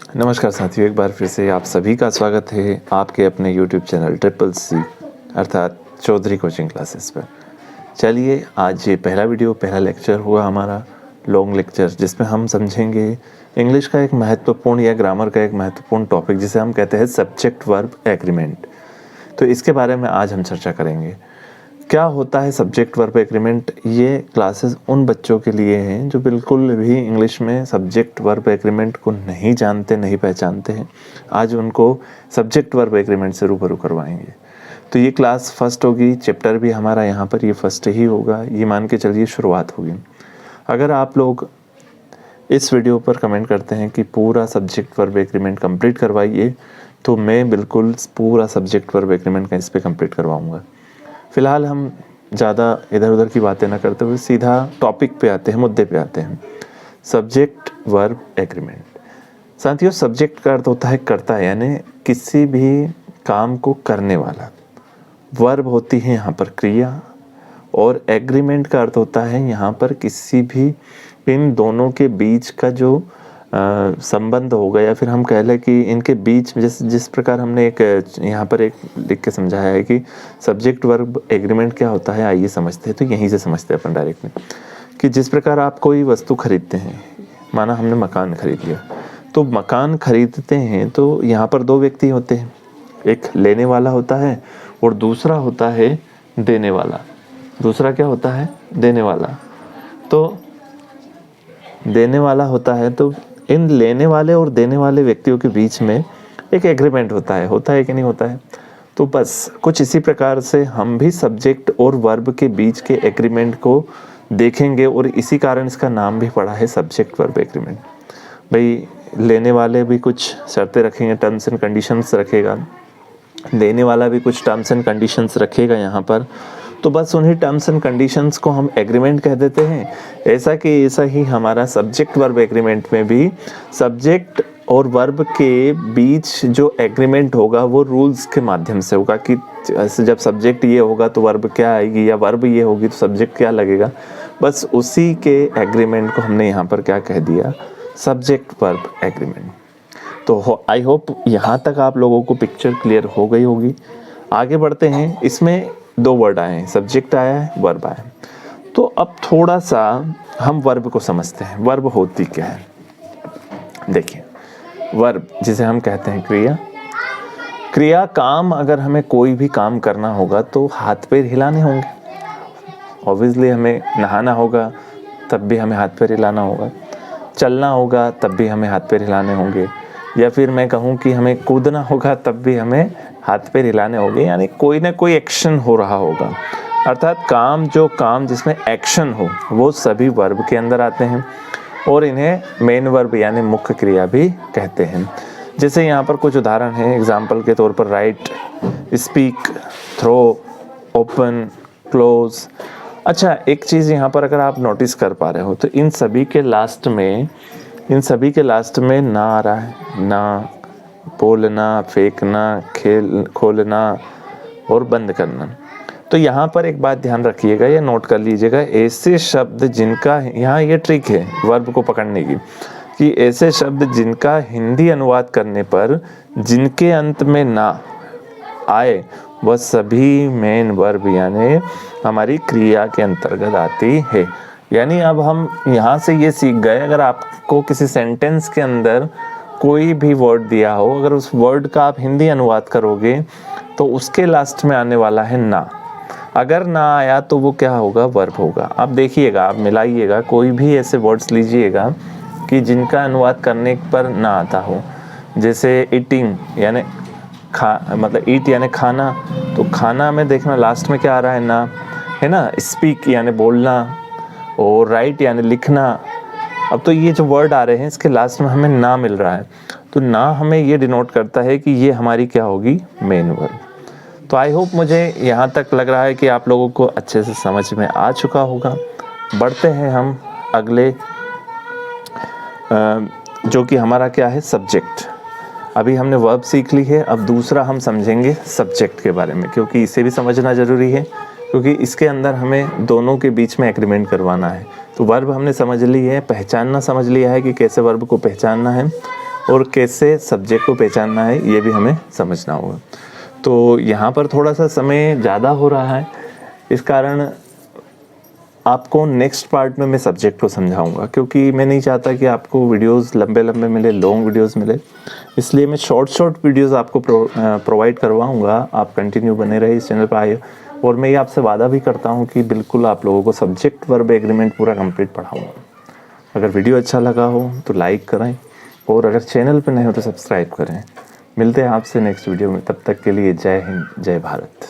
नमस्कार साथियों, एक बार फिर से आप सभी का स्वागत है आपके अपने YouTube चैनल ट्रिपल सी अर्थात चौधरी कोचिंग क्लासेस पर। चलिए, आज ये पहला वीडियो, पहला लेक्चर हुआ हमारा लॉन्ग लेक्चर, जिसमें हम समझेंगे इंग्लिश का एक महत्वपूर्ण या ग्रामर का एक महत्वपूर्ण टॉपिक जिसे हम कहते हैं सब्जेक्ट वर्ब एग्रीमेंट। तो इसके बारे में आज हम चर्चा करेंगे। क्या होता है सब्जेक्ट वर्ब एग्रीमेंट? ये क्लासेस उन बच्चों के लिए हैं जो बिल्कुल भी इंग्लिश में सब्जेक्ट वर्ब एग्रीमेंट को नहीं जानते, नहीं पहचानते हैं। आज उनको सब्जेक्ट वर्ब एग्रीमेंट से रूबरू करवाएंगे। तो ये क्लास फर्स्ट होगी, चैप्टर भी हमारा यहाँ पर ये फर्स्ट ही होगा, ये मान के चलिए शुरुआत होगी। अगर आप लोग इस वीडियो पर कमेंट करते हैं कि पूरा सब्जेक्ट वर्ब एग्रीमेंट कंप्लीट करवाइए, तो मैं बिल्कुल पूरा सब्जेक्ट वर्ब एग्रीमेंट का इस पर कंप्लीट करवाऊँगा। फ़िलहाल हम ज़्यादा इधर उधर की बातें ना करते हुए सीधा टॉपिक पे आते हैं, मुद्दे पे आते हैं। Subject verb agreement. साथियों, सब्जेक्ट का अर्थ होता है कर्ता, यानी किसी भी काम को करने वाला। वर्ब होती है यहाँ पर क्रिया, और एग्रीमेंट का अर्थ होता है यहाँ पर किसी भी इन दोनों के बीच का जो संबंध होगा, या फिर हम कह लें कि इनके बीच जिस प्रकार हमने एक यहाँ पर एक लिख के समझाया है कि सब्जेक्ट वर्ब एग्रीमेंट क्या होता है, आइए समझते हैं। तो यहीं से समझते हैं अपन डायरेक्टली कि जिस प्रकार आप कोई वस्तु खरीदते हैं, माना हमने मकान खरीद लिया, तो मकान खरीदते हैं तो यहाँ पर दो व्यक्ति होते हैं, एक लेने वाला होता है और दूसरा होता है देने वाला। दूसरा क्या होता है? देने वाला। तो देने वाला होता है, तो इन लेने वाले और देने वाले व्यक्तियों के बीच में एक एग्रीमेंट होता है कि नहीं होता है? तो बस कुछ इसी प्रकार से हम भी सब्जेक्ट और वर्ब के बीच के एग्रीमेंट को देखेंगे, और इसी कारण इसका नाम भी पड़ा है सब्जेक्ट वर्ब एग्रीमेंट। भाई, लेने वाले भी कुछ शर्तें रखेंगे, टर्म्स एंड कंडीशंस रखेगा, देने वाला भी कुछ टर्म्स एंड कंडीशंस रखेगा यहाँ पर। तो बस उन्हीं टर्म्स एंड कंडीशंस को हम एग्रीमेंट कह देते हैं। ऐसा ही हमारा सब्जेक्ट वर्ब एग्रीमेंट में भी सब्जेक्ट और वर्ब के बीच जो एग्रीमेंट होगा वो रूल्स के माध्यम से होगा कि जब सब्जेक्ट ये होगा तो वर्ब क्या आएगी, या वर्ब ये होगी तो सब्जेक्ट क्या लगेगा। बस उसी के एग्रीमेंट को हमने यहाँ पर क्या कह दिया? Subject verb agreement. तो आई होप यहाँ तक आप लोगों को पिक्चर क्लियर हो गई होगी। आगे बढ़ते हैं। इसमें दो वर्ड आए हैं, सब्जेक्ट आया है, वर्ब आया है। तो अब थोड़ा सा हम वर्ब को समझते हैं। वर्ब होती क्या है? देखिए, वर्ब जिसे हम कहते हैं क्रिया काम। अगर हमें कोई भी काम करना होगा तो हाथ पैर हिलाने होंगे। ऑब्वियसली हमें नहाना होगा तब भी हमें हाथ पैर हिलाना होगा, चलना होगा तब भी हमें हाथ पैर हिलाने होंगे, या फिर मैं कहूँ कि हमें कूदना होगा तब भी हमें हाथ पैर हिलाने होंगे। यानी कोई ना कोई एक्शन हो रहा होगा। अर्थात काम जिसमें एक्शन हो वो सभी वर्ब के अंदर आते हैं, और इन्हें मेन वर्ब यानी मुख्य क्रिया भी कहते हैं। जैसे यहाँ पर कुछ उदाहरण हैं। एग्जाम्पल के तौर पर write, speak, throw, open, close. अच्छा, एक चीज़ यहाँ पर अगर आप नोटिस कर पा रहे हो तो इन सभी के लास्ट में ना आ रहा है। ना, बोलना, फेंकना, खोलना और बंद करना। तो यहाँ पर एक बात ध्यान रखिएगा या नोट कर लीजिएगा, ऐसे शब्द जिनका, यहाँ ये ट्रिक है वर्ब को पकड़ने की, कि ऐसे शब्द जिनका हिंदी अनुवाद करने पर जिनके अंत में ना आए वह सभी मेन वर्ब यानी हमारी क्रिया के अंतर्गत आती है। यानी अब हम यहाँ से ये सीख गए, अगर आपको किसी सेंटेंस के अंदर कोई भी वर्ड दिया हो, अगर उस वर्ड का आप हिंदी अनुवाद करोगे तो उसके लास्ट में आने वाला है ना। अगर ना आया तो वो क्या होगा? वर्ब होगा। आप देखिएगा, आप मिलाइएगा, कोई भी ऐसे वर्ड्स लीजिएगा कि जिनका अनुवाद करने पर ना आता हो। जैसे ईटिंग यानी मतलब ईट यानी खाना, तो खाना में देखना लास्ट में क्या आ रहा है? ना, है ना। स्पीक यानी बोलना, और राइट यानी लिखना। अब तो ये जो वर्ड आ रहे हैं इसके लास्ट में हमें ना मिल रहा है, तो ना हमें ये डिनोट करता है कि ये हमारी क्या होगी? Main verb. तो आई होप मुझे यहाँ तक लग रहा है कि आप लोगों को अच्छे से समझ में आ चुका होगा। बढ़ते हैं हम अगले, जो कि हमारा क्या है? सब्जेक्ट। अभी हमने वर्ब सीख ली है, अब दूसरा हम समझेंगे सब्जेक्ट के बारे में, क्योंकि इसे भी समझना ज़रूरी है, क्योंकि इसके अंदर हमें दोनों के बीच में एग्रीमेंट करवाना है। तो वर्ब हमने समझ ली है, पहचानना समझ लिया है कि कैसे वर्ब को पहचानना है। और कैसे सब्जेक्ट को पहचानना है ये भी हमें समझना होगा। तो यहाँ पर थोड़ा सा समय ज़्यादा हो रहा है, इस कारण आपको नेक्स्ट पार्ट में मैं सब्जेक्ट को समझाऊंगा, क्योंकि मैं नहीं चाहता कि आपको वीडियोस लंबे लंबे मिले, लॉन्ग वीडियोस मिले। इसलिए मैं शॉर्ट वीडियोस आपको प्रोवाइड करवाऊंगा। आप कंटिन्यू बने रहे इस चैनल पर आए, और मैं ये आपसे वादा भी करता हूँ कि बिल्कुल आप लोगों को सब्जेक्ट वर्ब एग्रीमेंट पूरा कंप्लीट पढ़ाऊँगा। अगर वीडियो अच्छा लगा हो तो लाइक करें, और अगर चैनल पर नए हो तो सब्सक्राइब करें। मिलते हैं आपसे नेक्स्ट वीडियो में, तब तक के लिए जय हिंद, जय भारत।